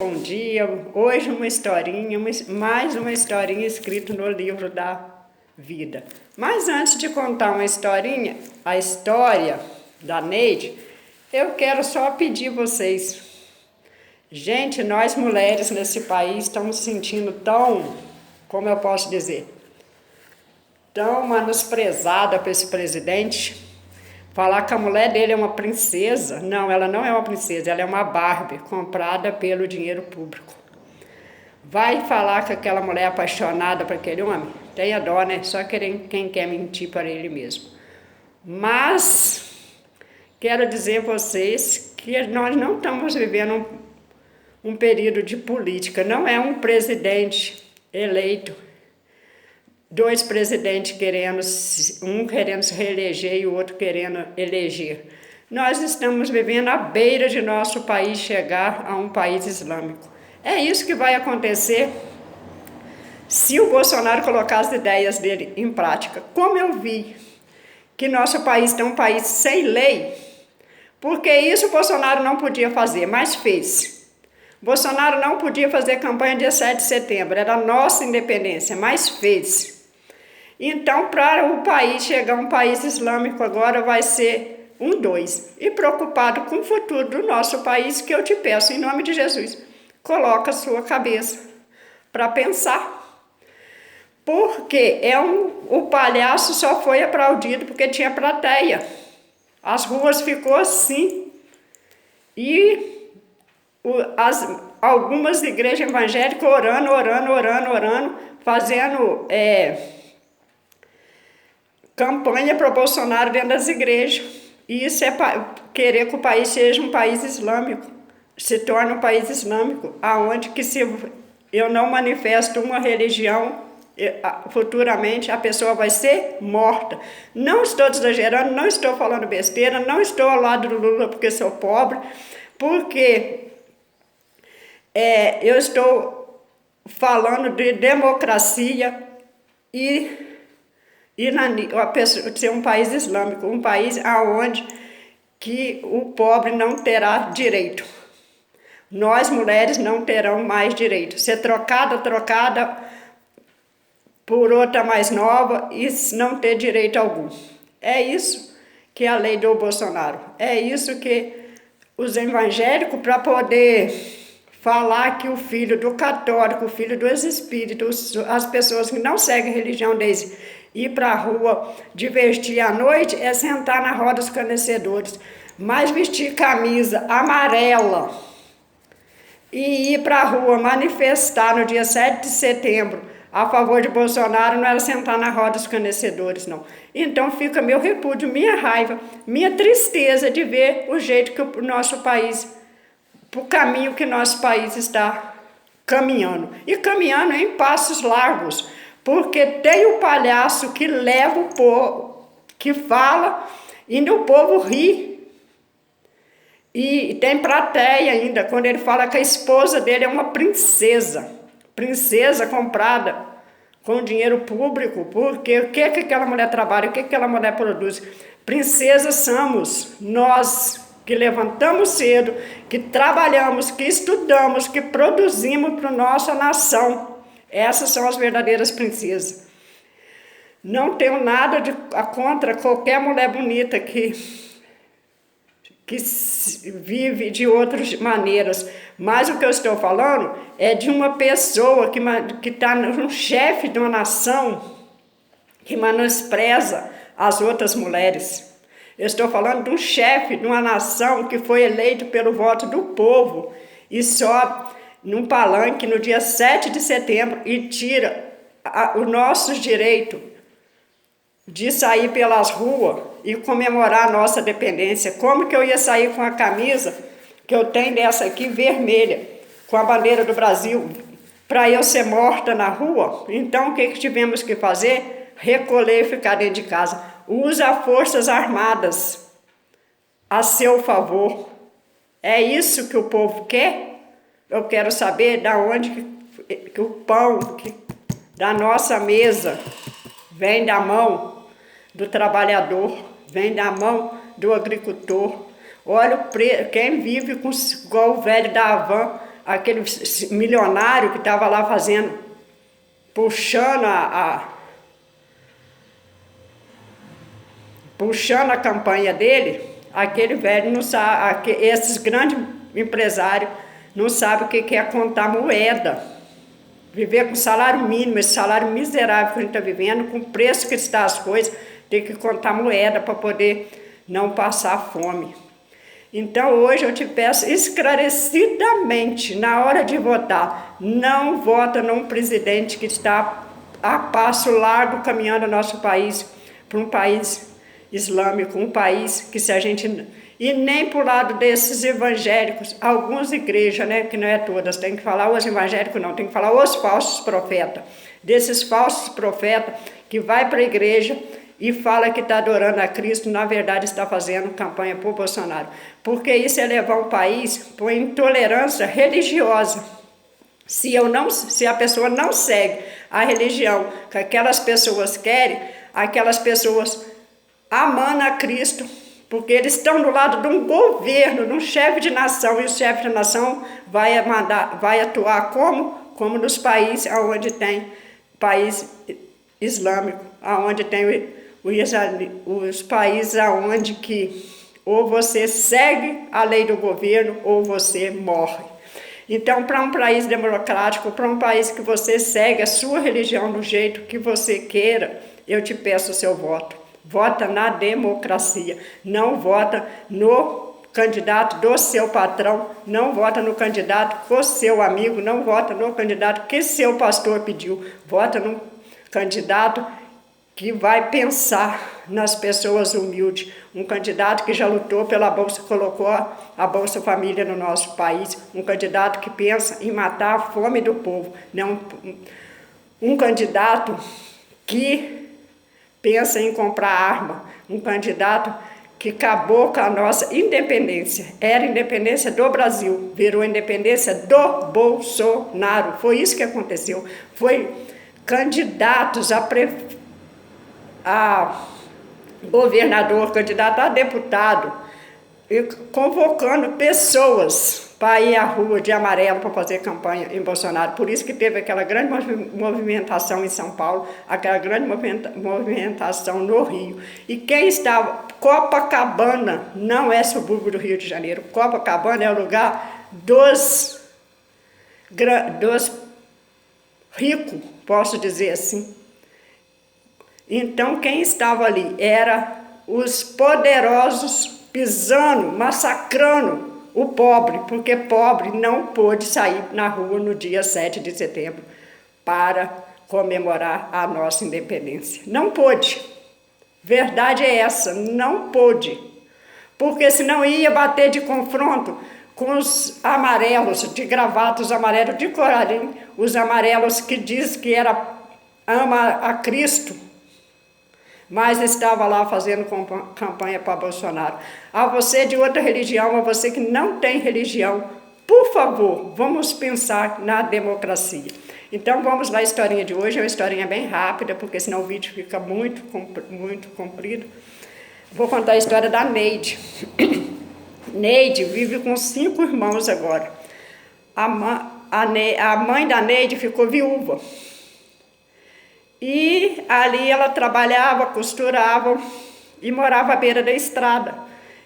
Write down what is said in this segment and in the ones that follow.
Bom dia, hoje uma historinha, mais uma historinha escrita no livro da vida. Mas antes de contar uma historinha, a história da Neide, eu quero só pedir vocês. Gente, nós mulheres nesse país estamos se sentindo tão, como eu posso dizer, tão menosprezada por esse presidente. Falar que a mulher dele é uma princesa. Não, ela não é uma princesa, ela é uma Barbie comprada pelo dinheiro público. Vai falar que aquela mulher é apaixonada por aquele homem? Tenha dó, né? Só quem quer mentir para ele mesmo. Mas quero dizer a vocês que nós não estamos vivendo um período de política. Não é um presidente eleito, dois presidentes querendo, um querendo se reeleger e o outro querendo eleger. Nós estamos vivendo à beira de nosso país chegar a um país islâmico. É isso que vai acontecer se o Bolsonaro colocar as ideias dele em prática. Como eu vi que nosso país é um país sem lei, porque isso o Bolsonaro não podia fazer, mas fez. Bolsonaro não podia fazer campanha dia 7 de setembro, era a nossa independência, mas fez. Então, para o país chegar a um país islâmico agora vai ser 2. E preocupado com o futuro do nosso país, que eu te peço, em nome de Jesus, coloca a sua cabeça para pensar. Porque o palhaço só foi aplaudido porque tinha plateia. As ruas ficou assim. E algumas igrejas evangélicas orando, fazendo campanha para o Bolsonaro dentro das igrejas. E isso é querer que o país seja um país islâmico, se torne um país islâmico, aonde que se eu não manifesto uma religião, futuramente a pessoa vai ser morta. Não estou exagerando, não estou falando besteira, não estou ao lado do Lula porque sou pobre, porque eu estou falando de democracia e ser um país islâmico, um país onde que o pobre não terá direito. Nós, mulheres, não terão mais direito. Ser trocada por outra mais nova e não ter direito algum. É isso que é a lei do Bolsonaro. É isso que os evangélicos, para poder falar que o filho do católico, o filho dos espíritos, as pessoas que não seguem religião deles, ir para a rua divertir à noite é sentar na roda dos escarnecedores, mas vestir camisa amarela e ir para a rua manifestar no dia 7 de setembro a favor de Bolsonaro não era sentar na roda dos escarnecedores, não. Então fica meu repúdio, minha raiva, minha tristeza de ver o jeito que o nosso país, o caminho que nosso país está caminhando. E caminhando em passos largos, porque tem o palhaço que leva o povo, que fala, e o povo ri. E tem plateia ainda, quando ele fala que a esposa dele é uma princesa. Princesa comprada com dinheiro público, porque o que aquela mulher trabalha, o que aquela mulher produz? Princesas somos nós que levantamos cedo, que trabalhamos, que estudamos, que produzimos para a nossa nação. Essas são as verdadeiras princesas. Não tenho nada contra qualquer mulher bonita que vive de outras maneiras. Mas o que eu estou falando é de uma pessoa que está no chefe de uma nação que menospreza as outras mulheres. Eu estou falando de um chefe de uma nação que foi eleito pelo voto do povo e sobe num palanque no dia 7 de setembro e tira o nosso direito de sair pelas ruas e comemorar a nossa dependência. Como que eu ia sair com a camisa que eu tenho dessa aqui, vermelha, com a bandeira do Brasil, para eu ser morta na rua? Então o que tivemos que fazer? Recolher e ficar dentro de casa. Usa Forças Armadas a seu favor. É isso que o povo quer? Eu quero saber da onde que o pão da nossa mesa vem da mão do trabalhador, vem da mão do agricultor. Olha quem vive igual o velho da Havan, aquele milionário que estava lá fazendo, puxando puxando a campanha dele, aquele velho não sabe, esses grandes empresários não sabem o que é contar moeda. Viver com salário mínimo, esse salário miserável que a gente está vivendo, com o preço que está as coisas, tem que contar moeda para poder não passar fome. Então hoje eu te peço esclarecidamente, na hora de votar, não vota num presidente que está a passo largo caminhando o nosso país para um país islâmico, um país que se a gente... E nem para o lado desses evangélicos, algumas igrejas, né, que não é todas, tem que falar os evangélicos não, tem que falar os falsos profetas, desses falsos profetas que vai para a igreja e fala que está adorando a Cristo, na verdade está fazendo campanha por Bolsonaro, porque isso é levar o país para uma intolerância religiosa. Se a pessoa não segue a religião que aquelas pessoas querem, aquelas pessoas amando a Cristo, porque eles estão do lado de um governo, de um chefe de nação, e o chefe de nação vai atuar como nos países onde tem país islâmico, onde tem os países onde que ou você segue a lei do governo ou você morre. Então, para um país democrático, para um país que você segue a sua religião do jeito que você queira, eu te peço o seu voto. Vota na democracia, não vota no candidato do seu patrão, não vota no candidato do seu amigo, não vota no candidato que seu pastor pediu, vota no candidato que vai pensar nas pessoas humildes, um candidato que já lutou pela Bolsa, colocou a Bolsa Família no nosso país, um candidato que pensa em matar a fome do povo, não um candidato que pensa em comprar arma, um candidato que acabou com a nossa independência. Era independência do Brasil, virou independência do Bolsonaro. Foi isso que aconteceu. Foi candidatos a governador, candidato a deputado, e convocando pessoas para ir à rua de amarelo para fazer campanha em Bolsonaro. Por isso que teve aquela grande movimentação em São Paulo, aquela grande movimentação no Rio. E quem estava... Copacabana não é subúrbio do Rio de Janeiro. Copacabana é o lugar dos ricos, posso dizer assim. Então quem estava ali era os poderosos pisando, massacrando o pobre, porque pobre não pôde sair na rua no dia 7 de setembro para comemorar a nossa independência. Não pôde. Verdade é essa, não pôde. Porque senão ia bater de confronto com os amarelos, de gravatas amarelos, de corarim, os amarelos que diz que ama a Cristo, mas estava lá fazendo campanha para Bolsonaro. A você de outra religião, a você que não tem religião, por favor, vamos pensar na democracia. Então vamos lá, a historinha de hoje, é uma historinha bem rápida, porque senão o vídeo fica muito comprido. Vou contar a história da Neide. Neide vive com 5 irmãos agora. A mãe da Neide ficou viúva. E ali ela trabalhava, costurava e morava à beira da estrada.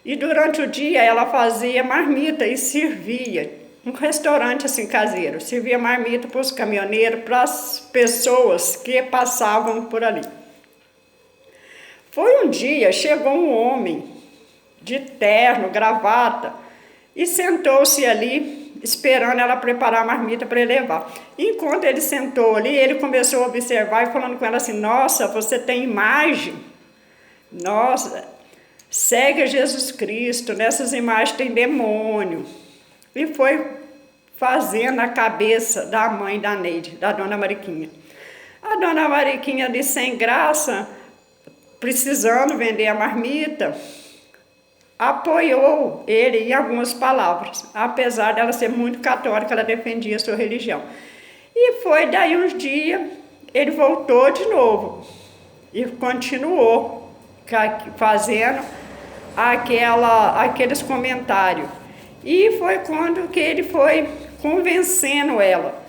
E durante o dia ela fazia marmita e servia, um restaurante assim caseiro, servia marmita para os caminhoneiros, para as pessoas que passavam por ali. Foi um dia, chegou um homem de terno, gravata, e sentou-se ali, esperando ela preparar a marmita para ele levar. Enquanto ele sentou ali, ele começou a observar e falando com ela assim: nossa, você tem imagem? Nossa, segue Jesus Cristo, nessas imagens tem demônio. E foi fazendo a cabeça da mãe da Neide, da dona Mariquinha. A dona Mariquinha ali sem graça, precisando vender a marmita, apoiou ele em algumas palavras, apesar dela ser muito católica, ela defendia a sua religião. E foi daí uns dias, ele voltou de novo e continuou fazendo aqueles comentários. E foi quando que ele foi convencendo ela.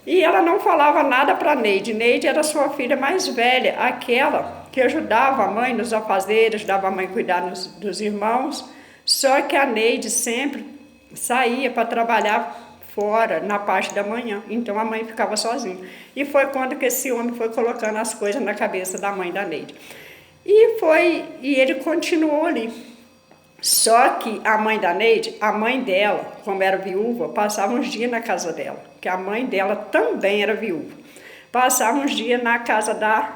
E ela não falava nada para Neide. Neide era sua filha mais velha, aquela que ajudava a mãe nos afazeres, ajudava a mãe a cuidar dos irmãos. Só que a Neide sempre saía para trabalhar fora, na parte da manhã. Então a mãe ficava sozinha. E foi quando que esse homem foi colocando as coisas na cabeça da mãe da Neide. E ele continuou ali. Só que a mãe da Neide, a mãe dela, como era viúva, passava uns dias na casa dela, que a mãe dela também era viúva. Passava uns dias na casa da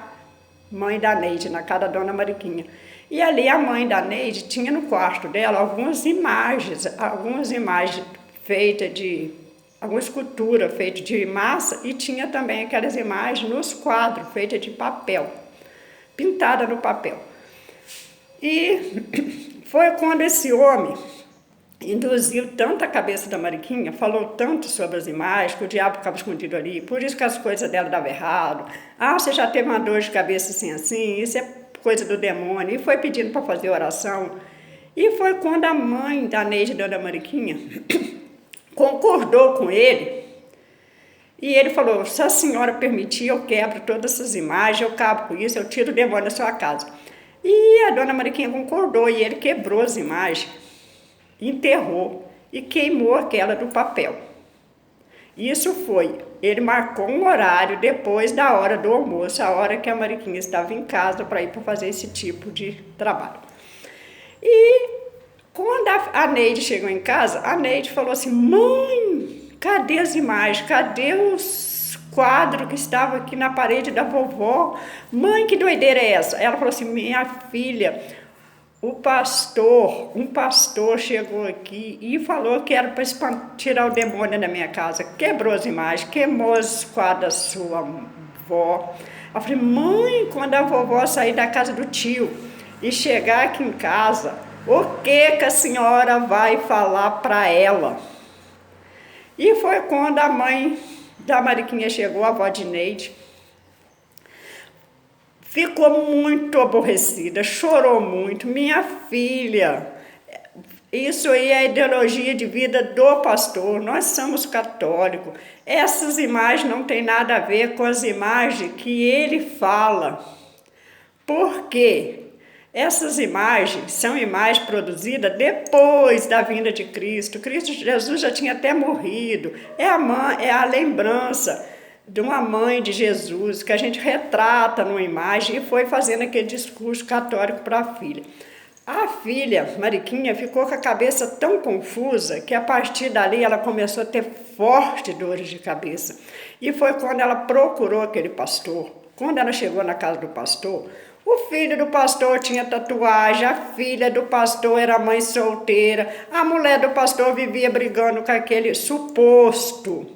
mãe da Neide, na casa da dona Mariquinha. E ali a mãe da Neide tinha no quarto dela algumas imagens feitas de, alguma escultura feita de massa, e tinha também aquelas imagens nos quadros, feitas de papel, pintada no papel. E foi quando esse homem induziu tanto a cabeça da Mariquinha, falou tanto sobre as imagens, que o diabo ficava escondido ali, por isso que as coisas dela davam errado. Ah, você já teve uma dor de cabeça assim, isso é coisa do demônio. E foi pedindo para fazer oração. E foi quando a mãe da Neide, da dona Mariquinha, concordou com ele. E ele falou, se a senhora permitir, eu quebro todas essas imagens, eu acabo com isso, eu tiro o demônio da sua casa. E a dona Mariquinha concordou, e ele quebrou as imagens, enterrou e queimou aquela do papel. Isso foi, ele marcou um horário depois da hora do almoço, a hora que a Mariquinha estava em casa para ir para fazer esse tipo de trabalho. E quando a Neide chegou em casa, a Neide falou assim, mãe, cadê as imagens? Cadê os quadros que estavam aqui na parede da vovó? Mãe, que doideira é essa? Ela falou assim, minha filha, um pastor chegou aqui e falou que era para tirar o demônio da minha casa. Quebrou as imagens, queimou os quadros da sua avó. Eu falei, mãe, quando a vovó sair da casa do tio e chegar aqui em casa, o que a senhora vai falar para ela? E foi quando a mãe da Mariquinha chegou, a avó de Neide, ficou muito aborrecida, chorou muito. Minha filha, isso aí é a ideologia de vida do pastor, nós somos católicos. Essas imagens não tem nada a ver com as imagens que ele fala. Por quê? Essas imagens são imagens produzidas depois da vinda de Cristo. Cristo Jesus já tinha até morrido. É a lembrança de uma mãe de Jesus que a gente retrata numa imagem e foi fazendo aquele discurso católico para a filha. A filha, Mariquinha, ficou com a cabeça tão confusa que a partir dali ela começou a ter fortes dores de cabeça. E foi quando ela procurou aquele pastor. Quando ela chegou na casa do pastor, o filho do pastor tinha tatuagem, a filha do pastor era mãe solteira, a mulher do pastor vivia brigando com aquele suposto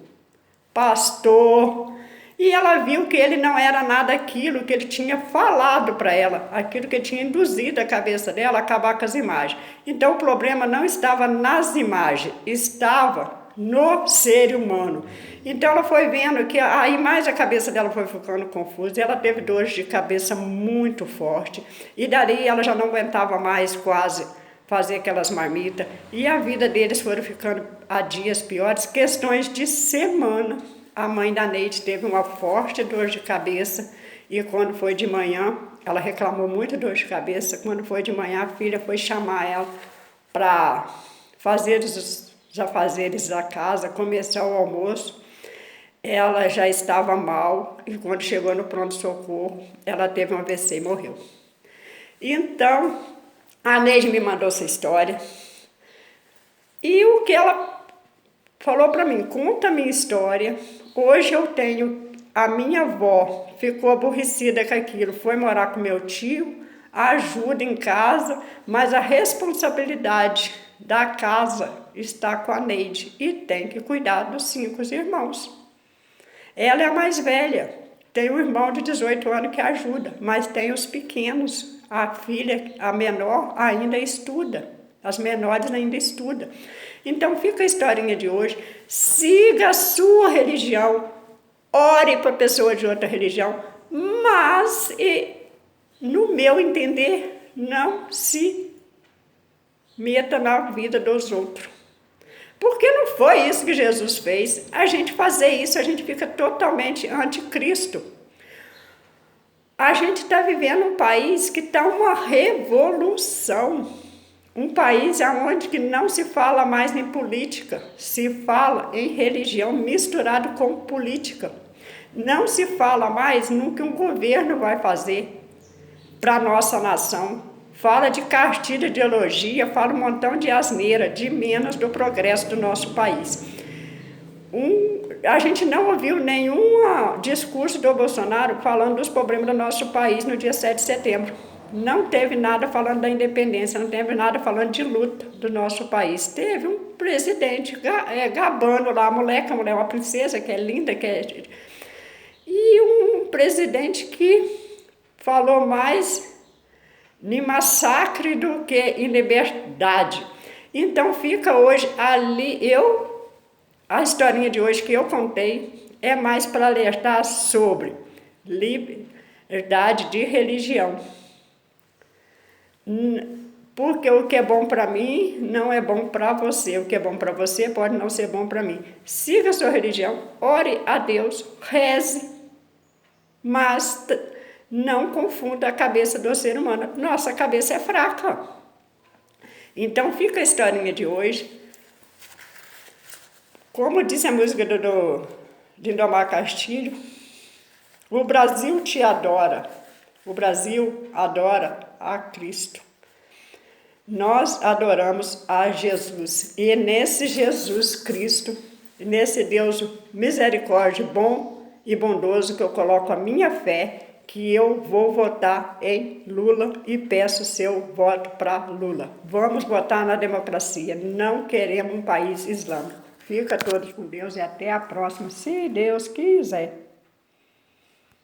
pastor. E ela viu que ele não era nada aquilo que ele tinha falado para ela, aquilo que tinha induzido a cabeça dela a acabar com as imagens. Então o problema não estava nas imagens, estava no ser humano. Então ela foi vendo que aí mais a cabeça dela foi ficando confusa, e ela teve dores de cabeça muito forte, e dali ela já não aguentava mais quase fazer aquelas marmitas, e a vida deles foram ficando a dias piores, questões de semana. A mãe da Neide teve uma forte dor de cabeça, e quando foi de manhã, ela reclamou muito dor de cabeça. Quando foi de manhã, a filha foi chamar ela para fazer os afazeres da casa, começar o almoço. Ela já estava mal, e quando chegou no pronto-socorro, ela teve um AVC e morreu. Então, a Neide me mandou essa história, e o que ela falou para mim, conta a minha história. Hoje eu tenho, a minha avó ficou aborrecida com aquilo, foi morar com meu tio, ajuda em casa, mas a responsabilidade da casa está com a Neide e tem que cuidar dos 5 irmãos. Ela é a mais velha, tem um irmão de 18 anos que ajuda, mas tem os pequenos, a filha, a menor, ainda estuda, as menores ainda estudam. Então fica a historinha de hoje, siga a sua religião, ore para pessoa de outra religião, mas, no meu entender, não se meta na vida dos outros. Porque não foi isso que Jesus fez. A gente fazer isso, a gente fica totalmente anticristo. A gente está vivendo um país que está uma revolução. Um país onde que não se fala mais em política, se fala em religião misturado com política. Não se fala mais no que um governo vai fazer para a nossa nação. Fala de cartilha de ideologia, fala um montão de asneira, de menos do progresso do nosso país. A gente não ouviu nenhum discurso do Bolsonaro falando dos problemas do nosso país no dia 7 de setembro. Não teve nada falando da independência, não teve nada falando de luta do nosso país. Teve um presidente gabando lá, a mulher, uma princesa que é linda, e um presidente que falou mais em massacre do que em liberdade. Então fica hoje ali, a historinha de hoje que eu contei é mais para alertar sobre liberdade de religião. Porque o que é bom para mim não é bom para você. O que é bom para você pode não ser bom para mim. Siga a sua religião, ore a Deus, reze, mas não confunda a cabeça do ser humano. Nossa cabeça é fraca. Então fica a historinha de hoje. Como disse a música de Lindomar Castilho, o Brasil te adora. O Brasil adora a Cristo. Nós adoramos a Jesus. E nesse Jesus Cristo, nesse Deus misericórdia, bom e bondoso, que eu coloco a minha fé, que eu vou votar em Lula e peço seu voto para Lula. Vamos votar na democracia. Não queremos um país islâmico. Fica todos com Deus e até a próxima, se Deus quiser.